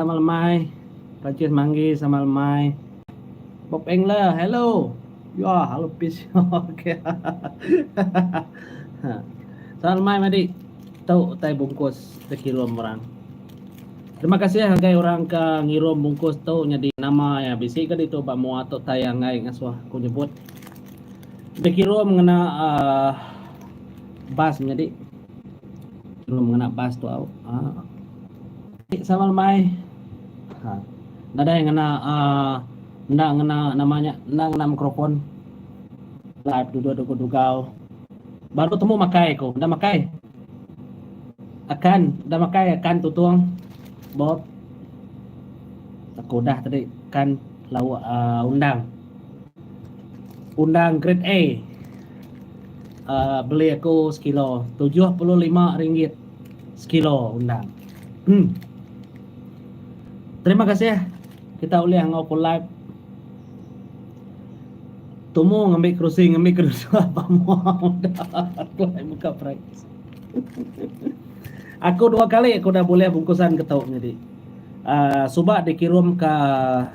Samal Mai, Prancis Manggis, Samal Mai, Bob Engler, hello. Ya, halo pis. Oke. Samal Mai madi. Tahu tay bungkus tekirom orang. Terima kasih hagai orang ka ngirom bungkus tahu nyadi nama ya bisi kan itu Pak Mua atau tayang ngai ngaswah ku nyebut. Tekirom mengena bas nyadi. Belum mengena bas tuh. Samal Mai. Nada yang ngena namanya, ngena mikrofon live duduk baru temu makai ko, nda makai akan tutuang Bob aku dah tadi kan undang grade A beli aku sekilo RM75 sekilo undang. Terima kasih kita uliang ngau live tumu ngambil cruising apa mau aku buka price. Aku 2 kali aku dah boleh bungkusan ketuk jadi subak dikirim ke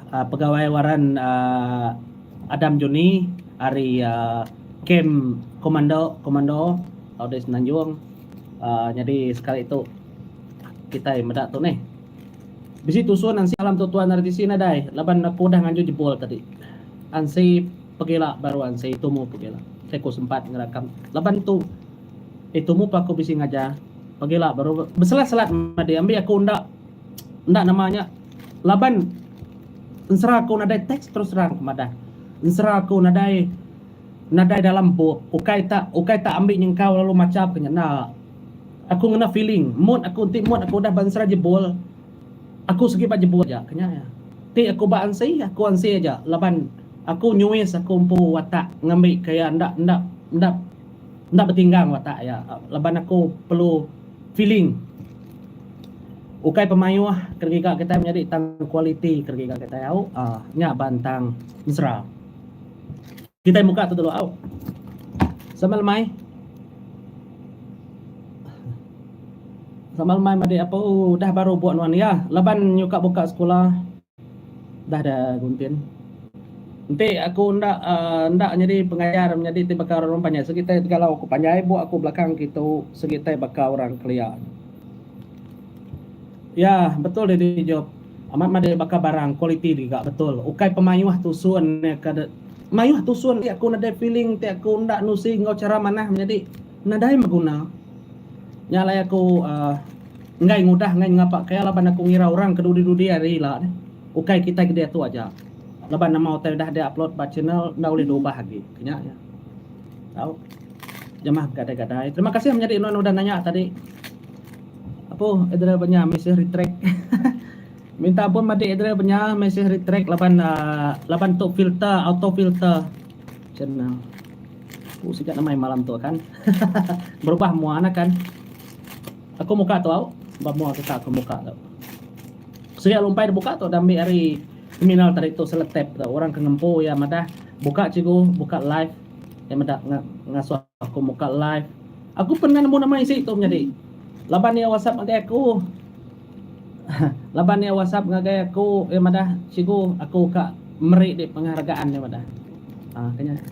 pegawai waran Adam Joni hari camp komando di Semenanjung. Jadi sekali itu kita medak tu nih bisi tusun ansi alam tutuan arti sini dai laban aku dah nganju jebol tadi ansi pegila baru ansi tumu pegila saya ku sempat ngerakam laban tu tumu pa aku bisi ngaja pegila baru beselat-selat madi ambil aku ndak namanya laban ensera aku nadai teks terus terang kemada ensera aku nadai dalam buku ukai tak ambil nyengkau lalu macam kenyana aku ngena feeling mood aku dah bansera jebol aku segi pak jebol aja kenya ya ti aku ba ansi aja laban aku nyuis aku empu watak ngambil kayak ndak bertinggang watak ya laban aku perlu feeling ukai pemayu kerja kita menjadi tang quality kerja kita tahu nya bantang mesra kita muka tu dulu samal mai madi apa dah baru buat nuan ya laban nyuka buka sekolah dah ada guntin nanti aku ndak jadi pengajar menjadi bakal orang panjai segitai kalau aku panjai bu aku belakang gitu segitai bakal orang kelia ya betul dari job amat made bakal barang quality juga betul ukai pemayuh tusun kada mayuh tusun ti aku nada feeling ti aku ndak nusi ngau cara manah menjadi nadai maguna nyalai aku ngai ngudah ngai ngapa kaya laban aku ngira orang kedudi-dudi hari lah ukai kita gede tu aja laban nama hotel dah dia upload ba channel ndak boleh diubah lagi kenya ya tahu jamaah gadai-gadai terima kasih menjadi non udah nanya tadi apa edra banyak mesej retract minta pun mati edra banyak mesej retract laban tu filter auto filter channel sikat namai malam tu kan berubah muana kan aku muka tu bamu kita aku muka tu saya lumpai buka tu dambi hari kriminal tadi tu seletep tu orang kengempo ya madah buka cigu buka live ya madah ngasuh aku muka live aku pernah nemu nama isi tu menjadi laban ya WhatsApp ngagai aku ngagai aku ya madah cigu aku ka meri di penghargaan ya madah kayaknya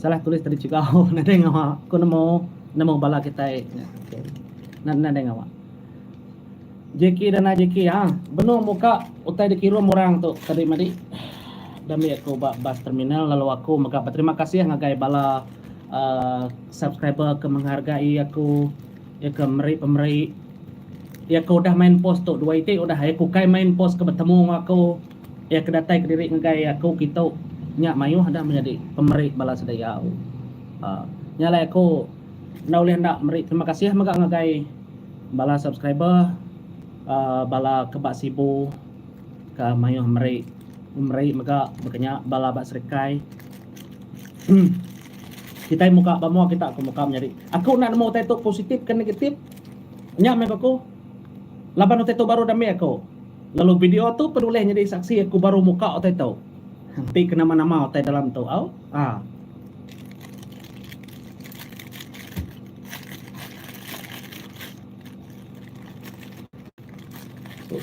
salah tulis tadi cikau nade ngawa aku nemu bala kita okay. Nade ngawa Jeki dan Jeki benung muka utai dikirim orang tu tadi madi dami aku bas terminal lalu aku maka terima kasih ngagai bala subscriber ke menghargai aku ya ke pemeri ya aku udah main post tu 2 itu udah aku kai main post ke bertemu aku ya kedatai ke diri ngagai aku kita nya mayu ada menjadi pemeri bala sedaya nyalai aku naulih ndak meri terima kasih maka ngagai bala subscriber bala kebak sibu ke mayu meri maka makanya bala bak serikai kita muka bamu kita aku muka menjadi aku nak mau tetok positif ke negatif nya mek aku laban tetok baru dami aku lalu video tu pedulih jadi saksi aku baru muka tetok nanti kena nama otai dalam tu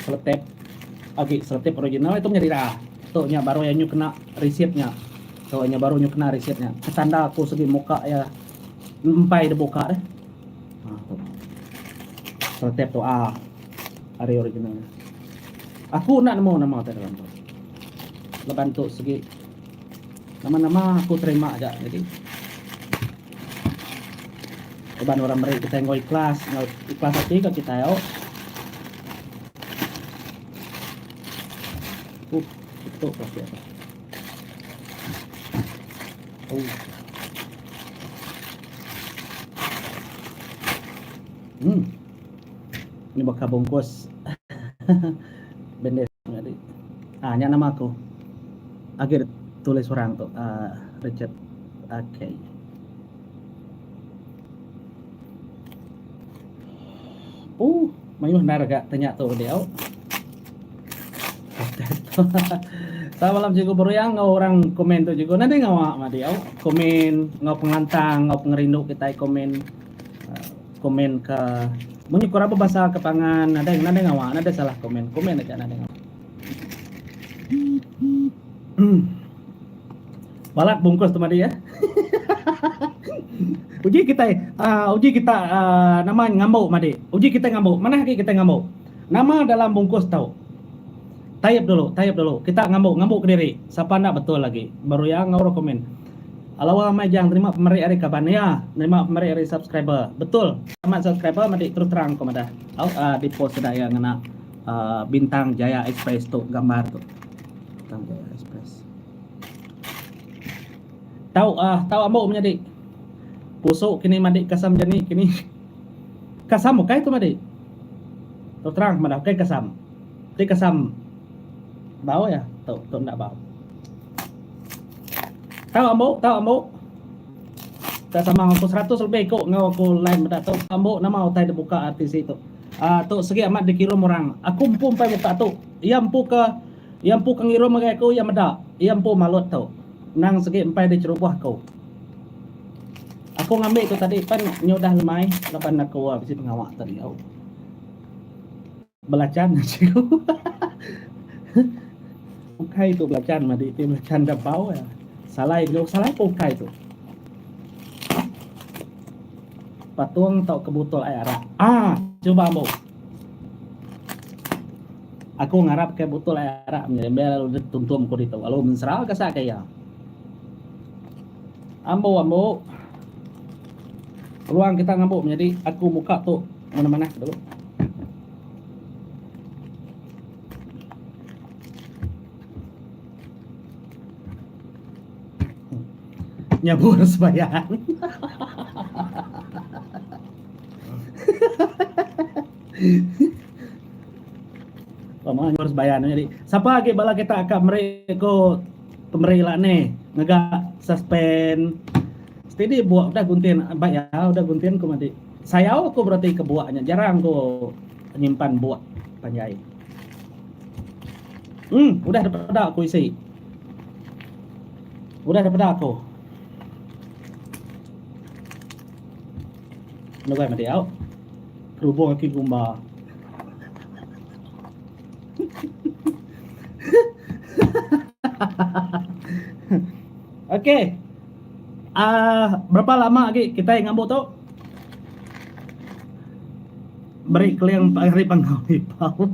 seletep Oke, selotip original itu menjadi dah. Tuh nya baru yang kena resepnya. Tuh nya baru kena resepnya. Ketanda aku segi muka ya empai de buka deh. Nah, tuh. Selotip tuh hari originalnya. Aku nak nemu nama tadi dalam tuh. Leban tuh segi nama-nama aku terima aja. Jadi leban orang mereka kita yang ikhlas hati ke kita yo. Itu pasti apa? Ini bakal bungkus. Bendes tadi. Nya nama aku. Akhir tulis orang tuh. Richard. Okay. Mayuh narga tanya tuh dia. Sa malam juga baru yang orang komen tuh juga nanti ngawa sama dia komen ngau pengantang ngau pengerindu kita komen ke muni kurang bahasa kepangan ada ngawa ada salah komen aja ada ngawa balat bungkus tuh ya. uji kita nama ngambau madi uji kita ngambau mana kita ngambau nama dalam bungkus tahu. Tayap dulu, kita ngambuk ke diri. Siapa nak betul lagi? Baru yang ngau komen. Alawa majang terima pemeri ari kapan ya? Terima pemeri ari subscriber. Betul. Sama subscriber mati terus terang komada. Di post ada yang ngena bintang Jaya Express tuh gambar tuh. Bintang Jaya Express. Tahu ambo menjadi. Pusuk kini madi kasam jani kini. Kasam kai tu madi. Terus terang komada kai kasam. Ti kasam bau ya tuh enggak bau tahu ambo tak sama aku 100 lebih kok ngau aku lain benda tuh ambo nama utai dibuka artis itu tuh segi amat dikirim orang aku pun pai buka tuh iampu ke ngirim magai aku yang meda iampu malut tuh nang segi empai dicerubah kau aku ngambil itu tadi pan nyodah lemai lapan aku habis pengawak tadi belacan sih pukai itu belacan madi itu belacan dabau ya salah pukai itu patung tau kebutul aira coba ambo aku ngarap ke butul aira menyembel udah tuntum ko dito alo mensral ka sa kaya ambo peluang kita ngambuk menjadi aku muka tuh mana-mana dulu nyabur sebayan. Pamanya harus bayan jadi. Siapa lagi bala kita akan mereka pemerila nih ngagak suspend. Steady buat udah guntiin udah guntiin ku mati. Saya aku berarti kebuaknya jarang ku nyimpan buat panjai. Udah dapat aku isi. Udah dapat aku. Nagay mati out. Rubong aki gumba. Oke. Berapa lama lagi kita yang ngambuk tuh? Beri kalian hari panggawipau.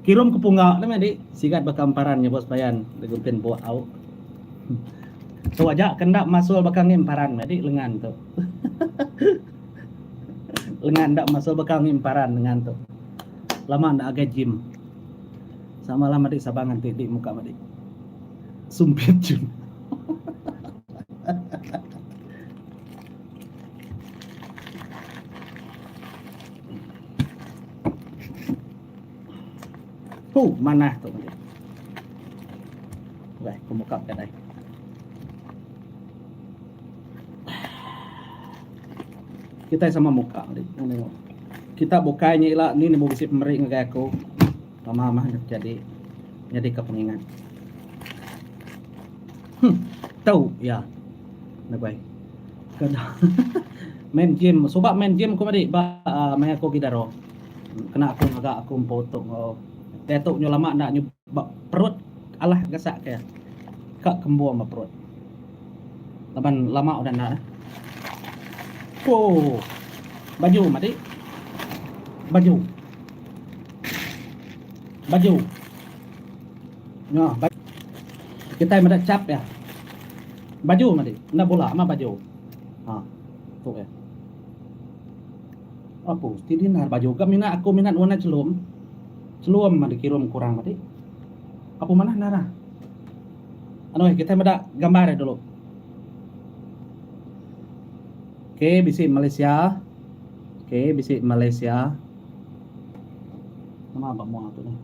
Kirim ke punggak nama di sikat bakamparan ya bos bayan diguntin buat au. Tuh aja kendak masuk bakang imparan jadi lengan tuh. Lengan ndak masuk bakal ngimparan dengan tuh lama ndak agak gym sama lama di sabangan titik muka madi sumpit jun mana tuh madi baik kemuka ke đây kita sama muka kita bukanya ilah ini mau bisi pemeri ngegaya aku mama jadi kepengingan tahu ya baik main game main game ko madi ba may ako gidaro kena aku agak aku potong Datuk nyo lama nak nyo perut alah gasak ke. Kak kembuang ma perut. Laban lama udah nak. Oh. Baju mati. Baju. Baju. Nah, kita yang ada cap ya. Baju mati. Nak bola sama baju. Ha. Tuh ya. Apa? Tidak baju. Kami minat aku minat warna celum. Celum mati kirim kurang mati. Apa mana nara? Anu kita ada gambar ya dulu. Oke, bisi Malaysia. Oke, bisi Malaysia. Nama apa mau atuh nih?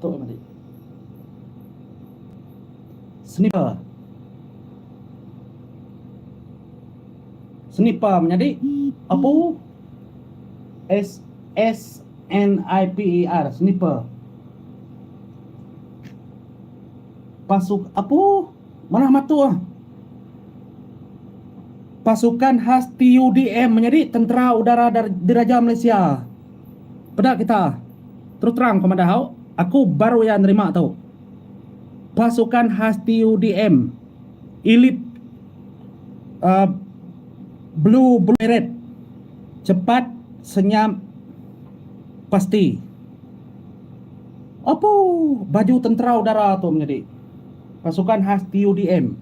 Tuh mati. Sniper. Sniper menjadi apa? SNIPER sniper. Pasuk apa? Mana matu ah? Pasukan khas TUDM menjadi Tentera Udara Diraja Malaysia. Pedak kita. Terus terang Komandan Hau, aku baru yang nerima tahu. Pasukan khas TUDM Elite Blue Beret. Cepat, senyap, pasti. Apa? Baju tentera udara tu menjadi pasukan khas TUDM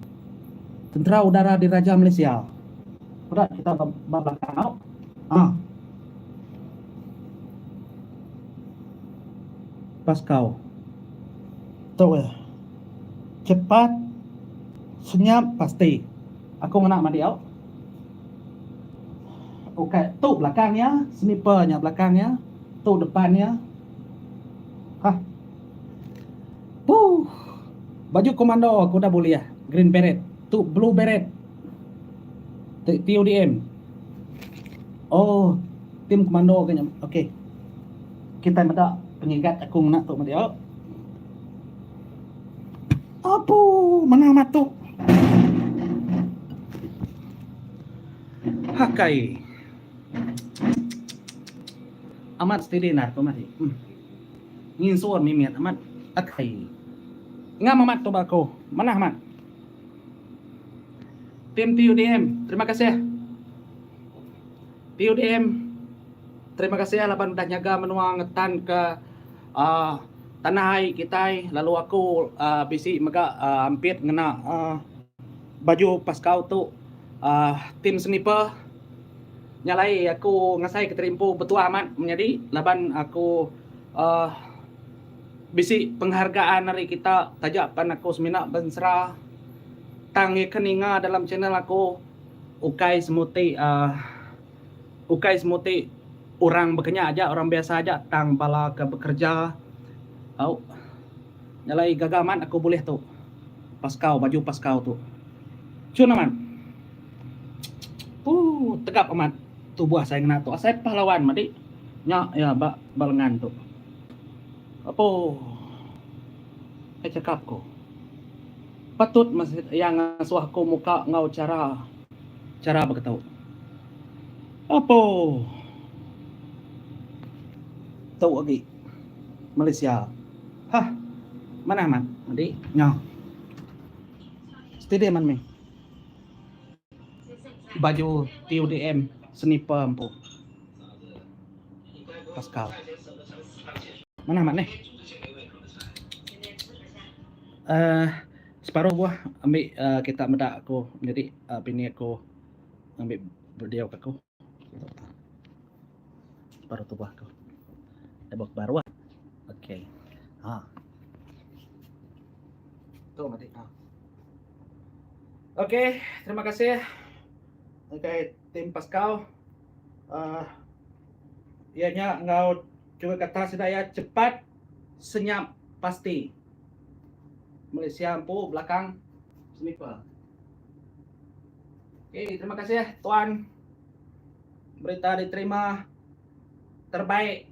Tentera Udara Diraja Malaysia. Sudah kita belakang. Paskau. Tuh ya. Cepat, senyap, pasti. Aku nak mandi au. Oke, tuh belakangnya, snipernya belakangnya, tuh depannya. Hah. Baju komando aku udah boleh ya. Green beret, tuh blue beret. TUDM. Oh, tim komando kayaknya. Oke. Kita ada pengingat aku nak tuh mandi au. Apa? Mana matu? Hakai. Amat stidinar to mati. Ngin suar mimiat amat akai. Ngam amat to bako. Mana amat? Tim TUDM, terima kasih. TUDM, terima kasih laban udah nyaga menua ngetan ke tanah hai kita. Lalu aku bisi mega hampir ngena baju paskau tu tim sniper nyalai aku ngasai keterimpu betul amat menjadi laban aku bisi penghargaan hari kita tajak pan aku semina bensra tangi keninga dalam channel aku ukai semuti orang bekenya aja orang biasa aja tang bala ke bekerja au nyalai gagaman aku boleh tuh paskau baju paskau tuh cuna man tegap amat tubuh saya kena tuh saya pahlawan madi nya ya balengan tuh apa cakap ko patut masih yang ngasuh ko muka ngau cara begitu apa tahu lagi Malaysia hah mana man madi nya stadium man me baju TUDM sniper ampu Pascal mana nih separuh buah ambil kita medak aku jadi bini aku ambil video aku separuh tu buah aku tebak baru oke tuh mati oke terima kasih. Oke, tim Pascal ianya ngau juga kata sedaya cepat senyap pasti Malaysia ampu belakang sniper. Oke, terima kasih Tuan, berita diterima terbaik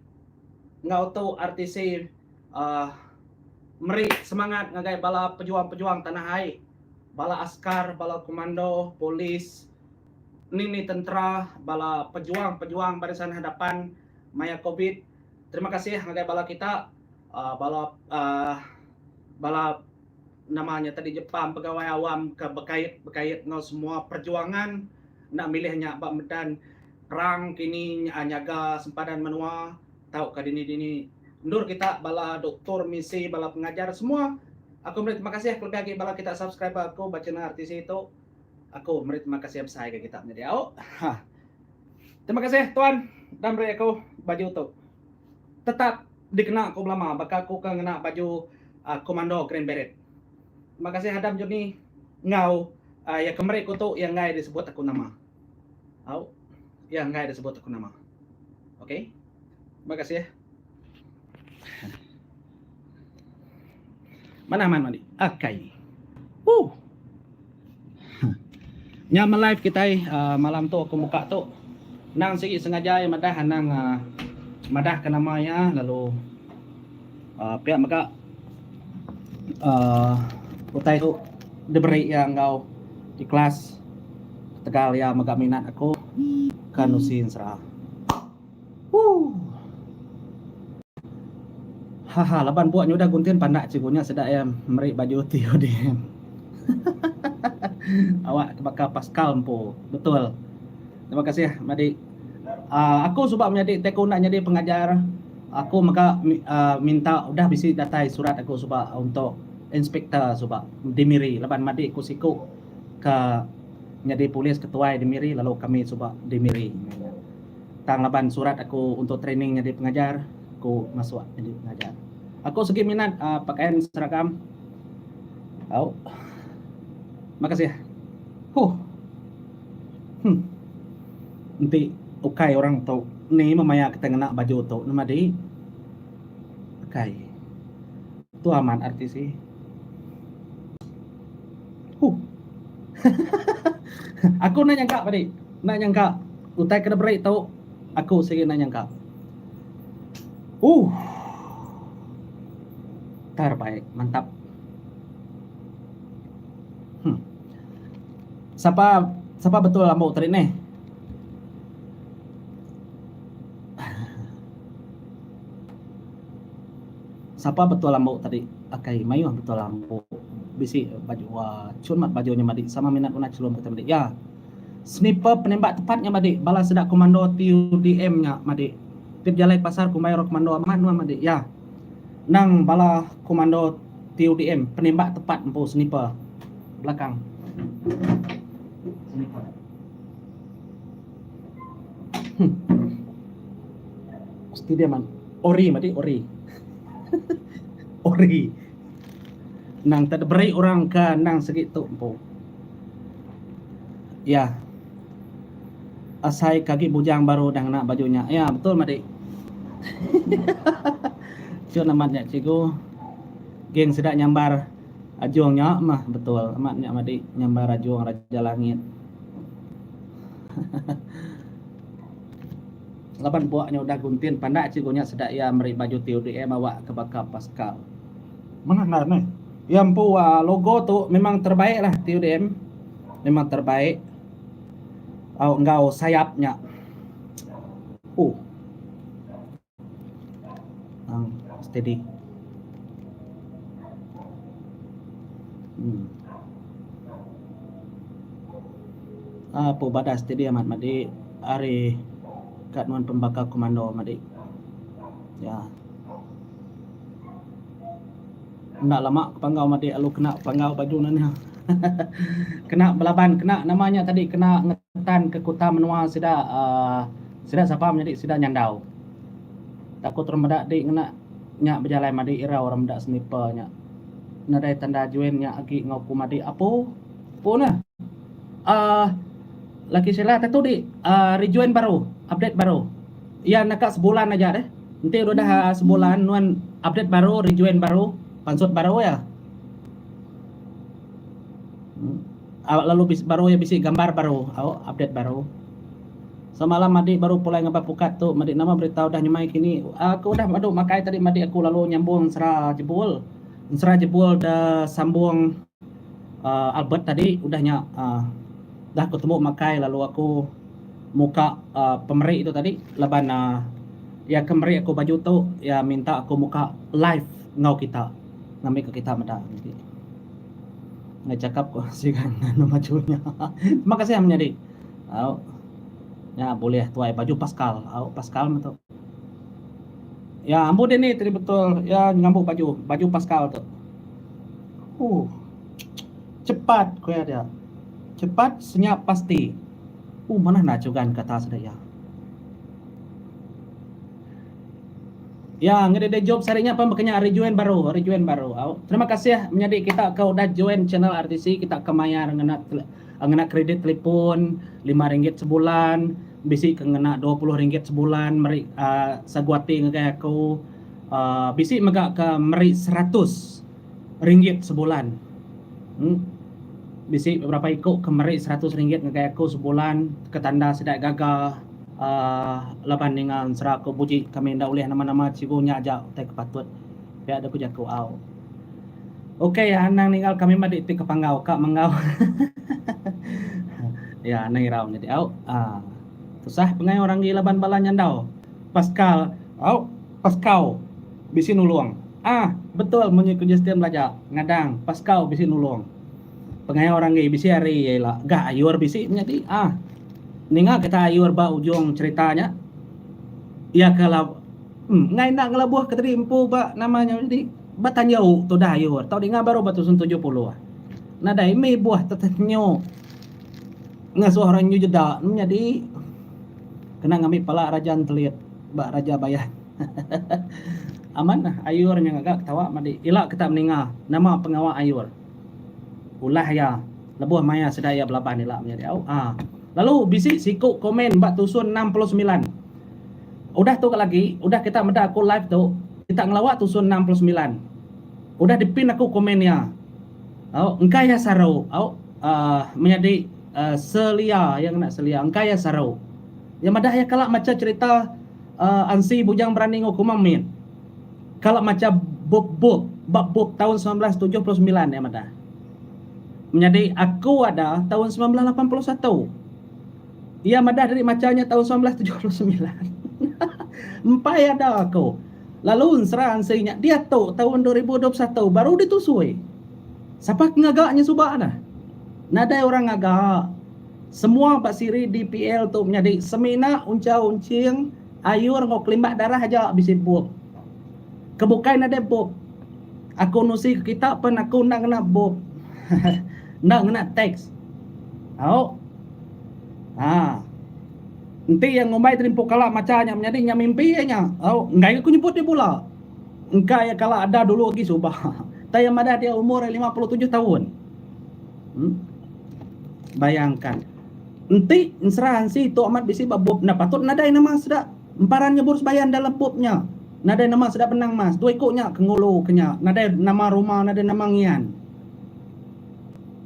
ngau tu RTC meri semangat ngagai bala pejuang-pejuang tanah air bala askar, bala komando, polis, nini tentara, bala pejuang barisan hadapan maya COVID. Terima kasih ngagai bala kita, bala namanya tadi Jepang pegawai awam ke bekait ngau semua perjuangan nak milihnya Bak Medan perang kini nyaga sempadan menua tahu ke dini mundur kita bala doktor misi bala pengajar semua. Aku beri terima kasih lebih lagi bala kita subscribe aku baca artis itu. Aku beri terima kasih saya ke kita menjadi terima kasih tuan dan beri aku baju tu tetap dikena aku lama bakal aku kena baju komando Green Beret. Terima kasih Adam Joni ngau ya kemarin ko to yang ngai disebut aku nama. Yang ngai disebut aku nama. Oke. Terima kasih ya. Mana mandi? Okay. Nya live kita malam tu aku buka tu. Nang sige sengaja madah nang madah ke namanya lalu pihak maka utai tu diberi yang kau di kelas Tegal ya maga minat aku kanusin serah. Haha, laban buatnya udah guntin pandak cikunya sedak ya meri baju TODM. Awak bakal Pascal po, betul. Terima kasih ya, Madi. Aku sebab menjadi teko nak jadi pengajar. Aku maka minta udah bisi datai surat aku sebab untuk inspektor sebab di Miri. Laban Madi aku siku ke jadi polis ketua di Miri lalu kami sebab di Miri. Tang laban surat aku untuk training jadi pengajar, aku masuk jadi pengajar. Aku segi minat pakaian seragam. Makasih ya. Nanti okay orang tahu ni mamaya kita ngena baju tu nama di okay. Tu aman arti sih. Aku nak nyangka tadi. Nak nyangka utai kena break tahu. Aku segi nak nyangka. Terbaik, mantap. Siapa betul lampu tadi nih? Siapa betul lampu tadi? Akai mayu betul lampu. Bisi baju cumat bajunya Madi sama minat unak celum kita Madi. Ya. Sniper penembak tepatnya Madi. Bala sedak komando TUDM-nya Madi. Tip jalai pasar kumairo komando aman Madi. Ya. Nang bala komando TUDM penembak tepat empu sniper belakang. Sniper. Pasti dia man. Ori Madi, ori. Ori. Nang tadberi orang ke nang segitu empu. Ya. Asai kaki bujang baru dah nak bajunya. Ya, betul Madi. Cuk namatnya ciku geng sedak nyambar ajuangnya mah betul amatnya Madi nyambar ajuang Raja Langit. Lapan buaknya udah guntin pandak cikunya sedak ya meri baju TODM awak ke bakal Pascal. Mana nih? Yang pu logo tuh memang terbaik lah TODM. Memang terbaik. Enggak sayapnya. Steady. Po badas steady amat Madi. Ari kat nuan pembakar komando Madi. Ya. Ndak lama panggau Madi alu kena panggau baju nanya. Kena belaban kena namanya tadi kena ngetan ke kota menua sida siapa menjadi sida nyandau. Takut remedak di kena nya berjalan Madi ira orang dak sniper nya nadai tanda join nya agi ngau ku Madi apa na lagi sila tu di rejoin baru update baru ya nak sebulan aja deh nanti udah sebulan nuan update baru rejoin baru pansut baru ya lalu baru ya bisi gambar baru update baru. Semalam Madi baru pulai ngebapukat tuh Madi nama beritahu dah nyemai kini aku udah makai tadi Madi aku lalu nyambung serah jebul dah sambung Albert tadi udahnya dah ketemu makai lalu aku muka pemeri itu tadi laban ya kemeri aku baju tu ya minta aku muka live ngau kita ngambil ke kita meda nanti nggak cakap kok sih kan majunya. Terima kasih menjadi ya boleh tuai baju Pascal Pascal betul ya ampun ini tadi betul ya ngambuk baju Pascal tuh cepat kue dia cepat senyap pasti mana nacugan kata saya ya ngede job sarinya apa makanya rejoin baru terima kasih ya menjadi kita kau udah join channel RTC kita kemayar ngena kredit telepon RM5 sebulan bisi ngena RM20 sebulan meri saguati ngekaya aku bisi maga ke meri RM100 sebulan bisi beberapa ikut ke meri RM100 ngekaya aku sebulan ketanda sedak gagal laban dengan serak ko buji kami ndak boleh nama-nama cigunya aja tak patut ya ada puja ko aw okay anang ningal kami madi ti kapanggaw ka manggaw ya nang iraw jadi aw susah pengai orang di laban balanya ndaw Pascal Pascal bisi nulung betul munyi kejestian belajar ngadang Pascal bisi nulung pengai orang gi bisi hari yaila ga ayur bisi nyati ninga kita ayur ba ujung ceritanya ya kalau ngai nak ngelabuh keterimpu ba namanya jadi batanjau to dayur tau di baru batu sun 70 nah dai me buah tetenyo ngasuh orang nyu jeda jadi kena ngambil pala rajaan telit ba raja bayan aman nah ayurnya ngagak tawa madi ila kita meninga nama pengawa ayur ulah ya lebuh maya sedaya belaban ila menjadi lalu bisi siku komen mbak tusun 69 udah tuh lagi udah kita meda aku live tuh kita ngelawak tusun 69 udah dipin aku komennya engkaya sarau menjadi selia yang nak selia engkaya sarau yang madah ya kalau macam cerita ansi bujang berani ngukumamin kalau macam bab tahun 1979 ya madah menjadi aku ada tahun 1981 ia madah dari macamnya tahun 1979 empai ada aku lalu serang seinya dia tuh tahun 2021 baru ditusui siapa ngagaknya subah ada nada orang ngagak semua Pak Siri di PL tuh menjadi semina uncing ayur ngok limbah darah aja bisa buat kebukai nada bob aku nusi kita pun aku nak kena bob nak kena teks nanti yang ngomai terimpu kalak macanya menjadi mimpi nya enggak aku nyebut dia pula enggak ya kalau ada dulu lagi subah tayang ada dia umur 57 tahun bayangkan nanti inseransi itu amat bisi babub nah patut nadai nama sudah emparannya burus bayan dalam pupnya nadai nama sudah penang mas dua ikutnya kengulu kenya nadai nama rumah nadai nama ngian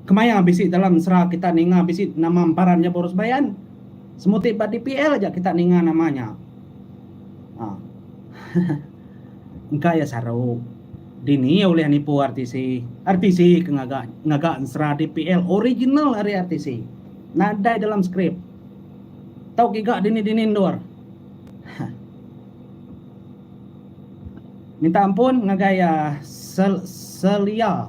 kemaya bisi dalam serah kita ninga bisi nama emparannya boros bayan semuti di PL aja kita ninga namanya engkau ya saru dini oleh nipu RTC ngaga serah di PL original dari RTC nadai dalam skrip tau giga dini indor minta ampun ngagaya selia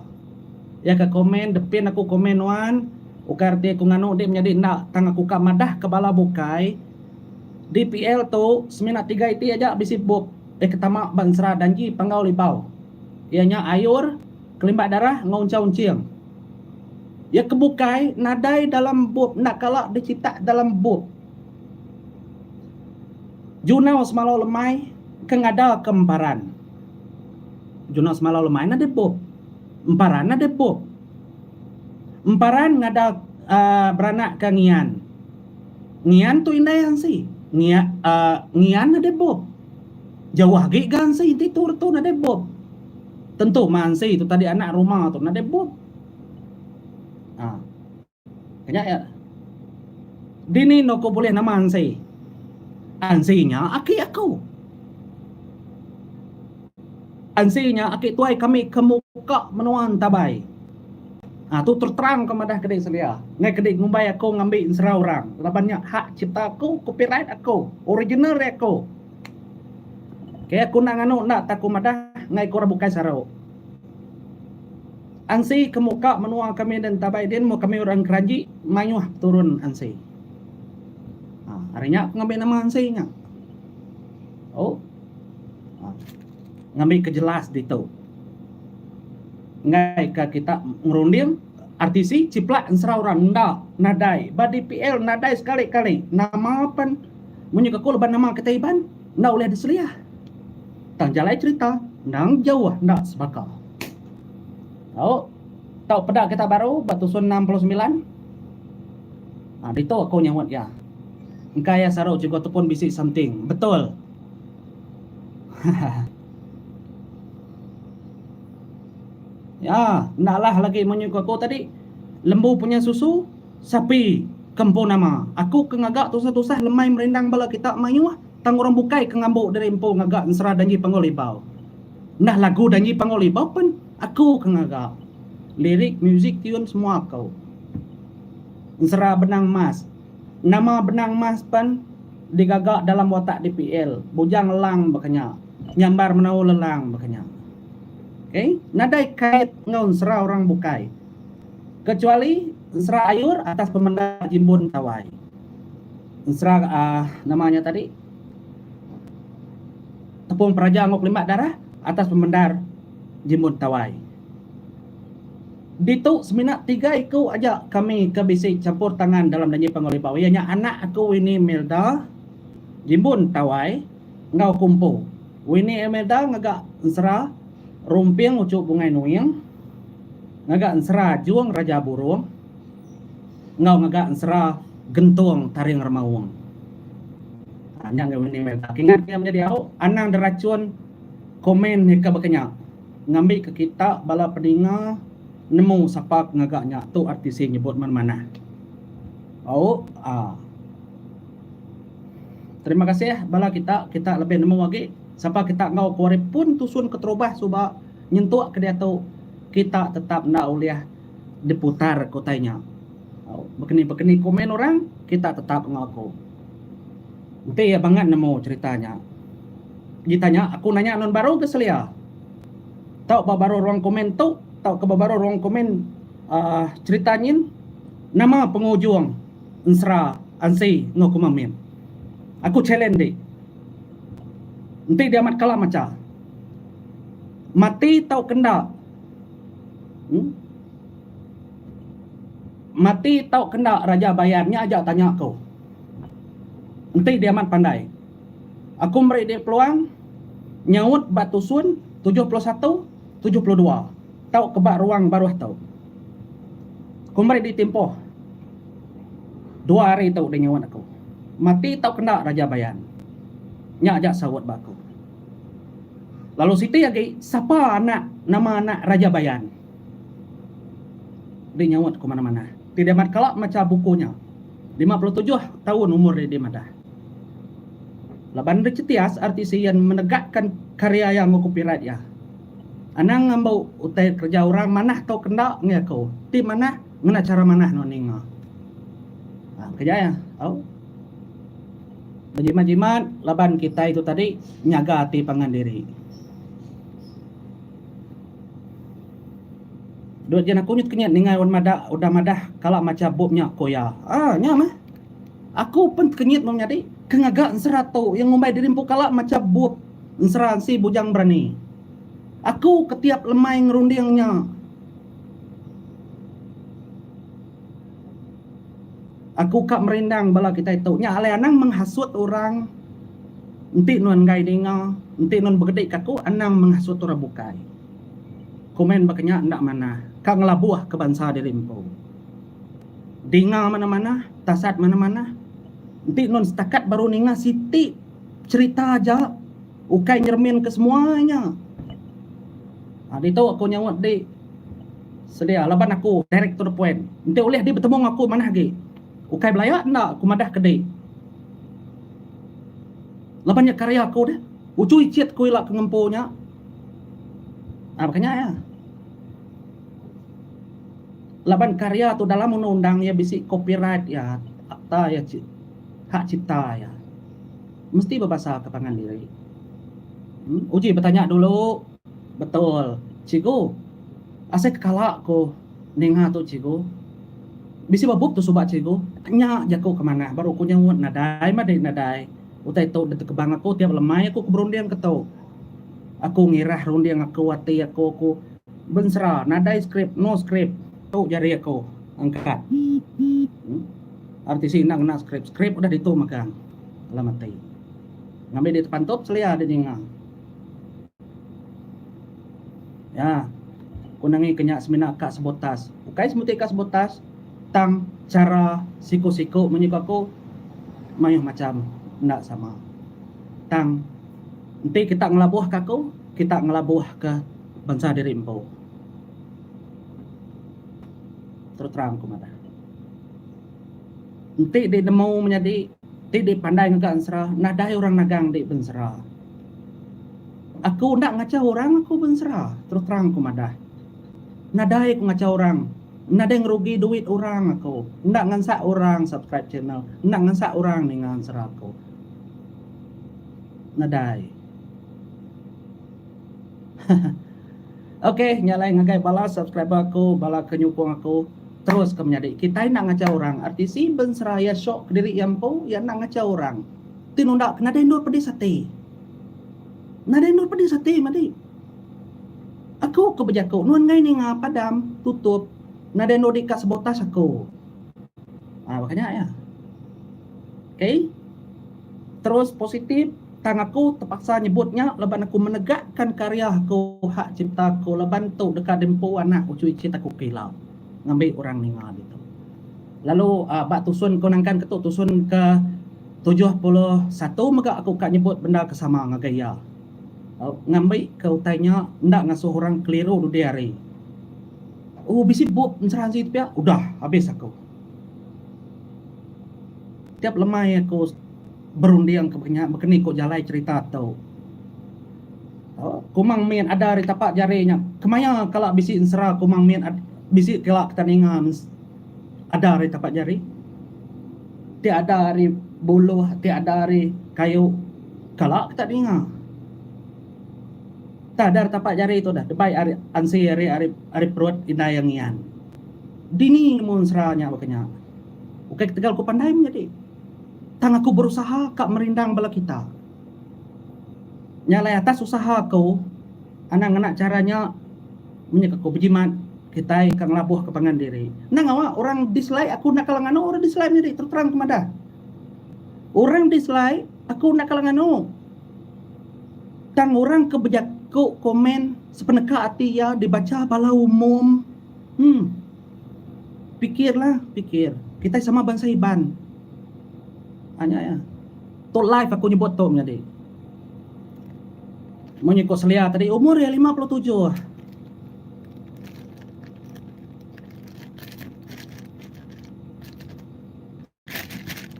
ya ke komen depin aku komen wan ukarte ku nganu dia menjadi nak tang aku kamadah ke bala bukai di PL tu semina 3 itu aja bisi bob ketama bansra danji panggau libau ianya ayur kelimbak darah ngauncau-unciang ya kebukai nadai dalam bob nak kalak dicita dalam bob junau semalau lemai kengada kemparan junau semalau lemai nade bob emparan ada bob emparan ngada beranak ke ngian tu indah yang si ngian ada bob jauh lagi gan si itu tu nade bob tentu mansi itu tadi anak rumah tu nade bob kaya ya dini no ko boleh nama ansinya aki aku ansinya aki tuai kami kemuka menuan tabai Tu terterang ke madah kedai selia. Ngai kedai ngumbai aku ngambil serau orang. Labannya hak cipta aku, copyright aku, original aku. Kaya aku nak nganu nak taku madah ngai korang bukai sarau. Ansi kemuka menua kami dan tabai din mau kami orang keranji mayuh turun ansi. Harinya aku ngambil nama ansinya. Ngambil kejelas itu. Ngai ka kita ngerunding artisi ciplak ensra orang nda nadai badi PL nadai sekali-kali nama apa menyuka ko leban nama ketaiban nda oleh diseliah tang jalai cerita nang jauh nda sebakal tau pedak kita baru batusun 69 dito aku nyawat ya engkaya sarau juga tepun bisi something betul. Ya, naklah lagi menyuka ko tadi lembu punya susu, sapi kempo nama. Aku kengagak tusah-tusah lemai merindang bala kita mayuah. Tang orang bukai kengambuk dari empo ngagak ensera danji pangolibau. Nah lagu danji pangolibau pun aku kengagak. Lirik, musik, tune semua kau. Ensera benang mas. Nama benang mas pun digagak dalam watak DPL. Bujang lelang bakanya. Nyambar menau lelang bakanya. Okay? Nadai kait ngaun sera orang bukai. Kecuali sera ayur atas pemendar Jimbun Tawai. Sera namanya tadi tepung Praja Ngok Limak Darah atas pemendar Jimbun Tawai. Ditu seminat 3 iku aja kami ke bisik campur tangan dalam danji pangolibau. Ianya anak aku Winnie Melda Jimbun Tawai ngau kumpu. Winnie Melda ngagak sera rumping ucuk bungai nuyang ngagak ensera juang raja burung ngau ngagak ensera gentung taring remawang nyang ini mel kingat dia menjadi au anang deracun komen hika bakanya ngambil ke kita bala pedinga nemu sapak ngagaknya tu artisi nyebut mana-mana terima kasih ya bala kita lebih nemu lagi siapa kita ngau kuari pun tusun keterubah suba nyentuh ke dia tu kita tetap nak uliah diputar kotanya. Begini komen orang kita tetap ngaku. Nanti ya banget nemu ceritanya. Ditanya aku nanya non baru ke selia. Tahu baru ruang komen tu, tahu ke baru ruang komen ceritanya nama pengujung ensra ansi ngokumamin. Aku challenge deh. Nanti dia amat kalah macam mati tau kendak mati tau kendak raja bayarnya aja tanya kau nanti dia amat pandai aku beri dia peluang nyaut batu sun 71 72 tau kebak ruang baru tau aku beri di tempoh 2 hari tau dia nyawat aku mati tau kendak raja bayar nya aja sawat baku. Lalu Siti lagi siapa nama anak Raja Bayan? Dia nyawat ke mana-mana. Tidak mat kalak macam bukunya. 57 tahun umur dia madah. Laban recetias artisi yang menegakkan karya yang copyright ya. Anang ngambau utai kerja orang manah tau kendak nge kau. Ti manah ngena cara manah noning. Kerja ya. Jimat-jimat laban kita itu tadi nyaga hati pangan diri. Duit jana kunyit kenyat ningai wan madah udah madah kala macam bobnya koya. Nya mah. Aku pun kenyit mau nyadi kengagak ensera tau yang ngumbai diri empu kala macam bob ensera si bujang berani. Aku ketiap lemai ngerundingnya. Aku kak merindang bala kita itu nya ale anang menghasut orang enti non gai denga enti non begede kaku anang menghasut orang bukai komen bakanya ndak mana kak ngelabuah ke bangsa diri empo denga mana-mana tasat mana-mana enti non setakat baru ninga siti cerita aja ukai nyermin ke semuanya itu aku nyawat di sedia laban aku direct to the point enti oleh dia bertemu aku mana lagi ukai belayak ndak aku madah kedai. Labannya karya aku dah. Ucuy ciat ku ilak kengemponya. Makanya ya. laban karya tu dalam undang-undang ya bisi copyright ya, akta ya hak cipta ya. Mesti berbahasa kepangan diri. Uji bertanya dulu. Betul. Cikgu, asal kalak ko dengar tu cikgu. Bisi babuk tu subak cikgu. Nya jago kemana? Baru aku nyawut nadai nadai. Utai tu detek kebang aku tiap lemai aku keberundian ketau. Aku ngirah rundiang aku wati aku bensra nadai skrip no skrip. Tu jari aku angkat. Artis inang nak skrip udah ditu makan. Alamat tai. Ngambil di depan top selia ada jengang. Ya, kunangi kenyak semina kak sebotas. Ukai semuti kak sebotas tang cara siku-siku menyuka aku mayuh macam ndak sama. Tang nanti kita ngelabuh ke aku, kita ngelabuh ke bangsa diri empau. Terus terang ku mata. Nanti di demo menjadi di pandai ngagak ansra, nadai orang nagang di bensera. Aku ndak ngaca orang aku bensera, terus terang ku madah. Nadai ku ngaca orang, nadai ngerugi duit orang aku, ndak ngansak orang subscribe channel, ndak ngansak orang dengan ansra aku. Nadai. Oke, nyalain ngagai bala subscriber aku, bala kenyupung aku. Terus ke menjadi kita nak ngaca orang artisi benseraya syok ke diri yang po ya nak ngaca orang tinundak nada indur pedi sate madi aku ke bejako nuan ngai ni padam tutup nada indur dikas botas aku makanya ya oke. Terus positif tang aku terpaksa nyebutnya leban aku menegakkan karya aku hak cipta aku leban tu dekat dempo anak ucuy cita aku kilau ngambil orang ningal gitu. Lalu bak tusun konangkan ketuk tusun ke 71 maka aku kak nyebut benda kesama ngagaya. Ngambil ke utainya ndak ngasuh orang keliru du diari. Bisi bub menseran situ ya udah habis aku. Tiap lemai aku berundiang kebanyak bekeni kok jalai cerita tau. Kumang mien ada di tapak jarinya. Kemaya kalau bisi insera kumang mien bisi kelak ketaningan ada hari tapak jari, tiada hari buluh, tiada hari kayu kelak ketaningan. Tak ada tapak jari itu dah. Debai hari ansi hari perut indayangian. Dini mun seranya makanya. Oke tegal ku pandai menjadi. Tang aku berusaha kak merindang bala kita. Nyalai atas usaha aku, anak-anak caranya menyekaku bejimat. Kita ikan labuh kepangan diri. Nang awak orang dislike aku nak kalangan orang dislike diri terus terang kemada. Orang dislike aku nak kalangan tang orang kebejaku komen sepeneka hati ya dibaca bala umum. Pikirlah, pikir. Kita sama bangsa Iban. Hanya ya. To live aku nyebut tu menjadi. Menyikut selia tadi umur ya 57.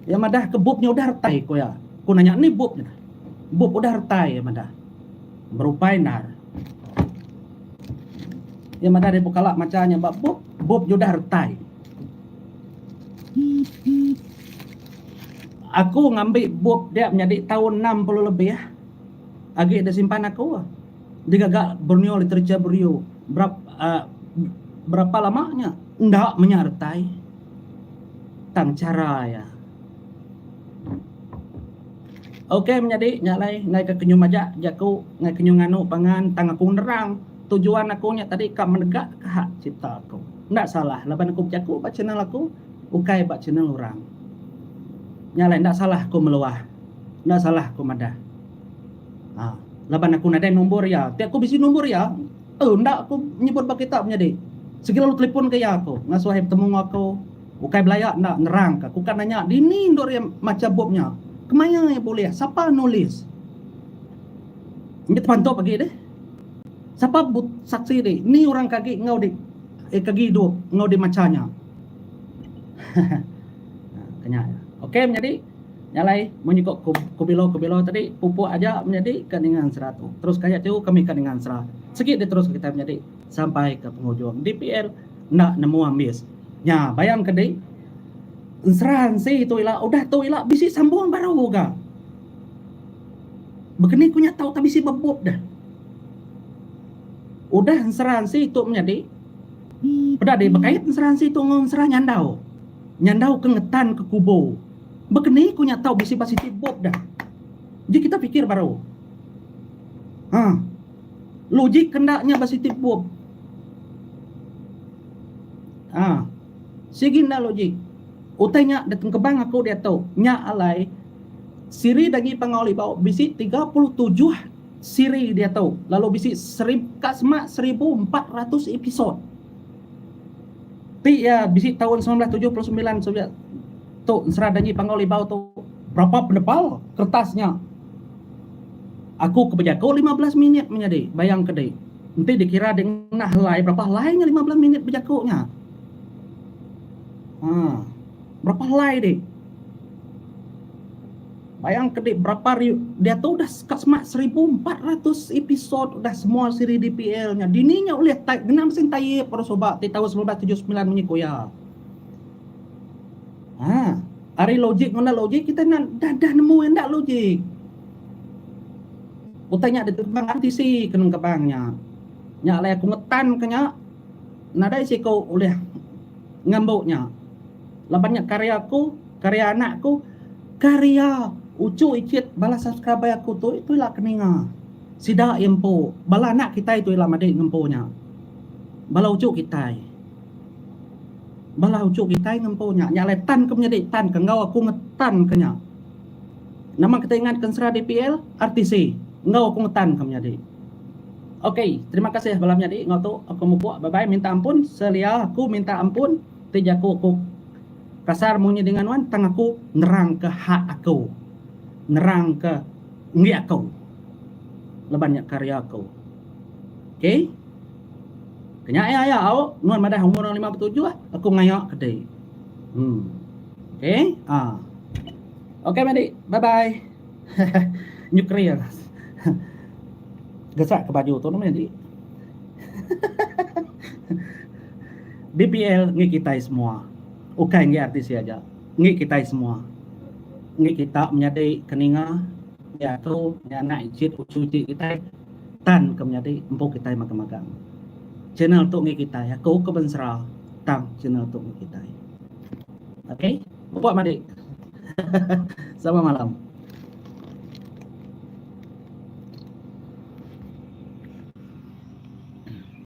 Ya madah ke bubnya udah hartai ko ya. Ku nanya ni bubnya. Bub udah hartai ya madah. Berupai nar. Ya madah dia bukalak macanya bab bub udah hartai. Aku ngambil bub dia menjadi tahun 60 lebih ya. Agi ada simpan aku. Dia gagak Borneo Literature Bureau. Berapa lamanya? Ndak menyertai. Tang cara ya. Oke menjadi nyalai ngai ke kenyu majak jaku ngai kenyu nganu pangan tang aku nerang tujuan aku nya tadi ka menegak ke hak cipta aku. Ndak salah laban aku jaku bak channel aku ukai bak channel orang. Nyalai ndak salah aku meluah. Ndak salah aku madah. Laban aku nada nombor ya. Tiap aku bisi nombor ya. Ndak aku nyebut bak kita menjadi. Segala lu telepon ke ya aku ngasuh bertemu aku. Ukai belayak ndak nerang ka. Aku kan nanya dini ndor yang macam bobnya. Kemana ya boleh? Siapa nulis? Ini pantau pagi deh. Siapa but saksi deh? Ini orang kaki ngau di kaki hidup ngau di macanya. Kenya. Oke menjadi nyalai menyikok kubilo tadi pupuk aja menjadi keningan 100. Terus kayak itu kami keningan 100. Sedikit terus kita menjadi sampai ke penghujung DPL nak nemu ambis. Nya bayang kedai seran si tu ila udah tu ila bisi sambung baru ga. Begini kunya tahu tak bisi bebop dah. Udah seran si tu menjadi pada deh berkait seran si tu ngon seran nyandau. Nyandau kengetan ke kubo. Begini kunya tahu bisi positif bob dah. Jadi kita pikir baru. Logik kendaknya positif bob. Sigina logik. Utainya datang ke bank aku dia tahu. Nya alai siri dagi pangoli bau bisi 37 siri dia tahu. Lalu bisi kasma 1400 episode. Ti ya bisi tahun 1979 tuh seradangi pangoli bau tuh berapa penepal kertasnya. Aku kebejako 15 minit menjadi bayang kedai. Nanti dikira dengan helai berapa helainya 15 menit bejakonya. Berapa helai deh? Bayang kedai berapa dia tuh udah kasma 1400 episode udah semua seri DPL-nya. Dininya oleh genam sing tayi para sobat di tahun 1979 menyikoya. Ari logik mana logik kita dah nemu endak logik. Utanya ada terbang artis sih kenung kebangnya. Nya alai aku ngetan kenya nadai sih kau oleh ngambuknya. Labannya karyaku, karya anakku, karya ucu icit balas subscribe aku tu itu lah keninga. Sida empo, bala anak kita itu lah made ngemponya. Bala ucu kita. Bala ucu kita ngemponya. Nya alai tan ke menjadi tan ke ngau aku ngetan kenya. Nama kita ingatkan serah DPL RTC. Ngau aku ngetan ke menjadi. Oke, terima kasih balam jadi ngau aku mau buat bye bye minta ampun selia aku minta ampun tejaku aku kasar maunya dengan wan tang aku nerang ke hak aku. Nerang ke ngi aku. Lebanyak karya aku. Oke? Kenya ya au nuan madah umur 57 aku ngayak kedai. Oke? Oke, Medi. Bye bye. Nyukri ya. Gesak ke baju tu namanya di. DPL ngi kita semua. Bukan ngi artis aja. Ngi kita semua. Ngi kita menjadi keninga ya tu ya anak icit ucuci kita tan ke menjadi empuk kita magang-magang. Channel tu ngi kita ya kau ke bensra tang channel tu ngi kita. Oke? Buat Madi. Selamat malam.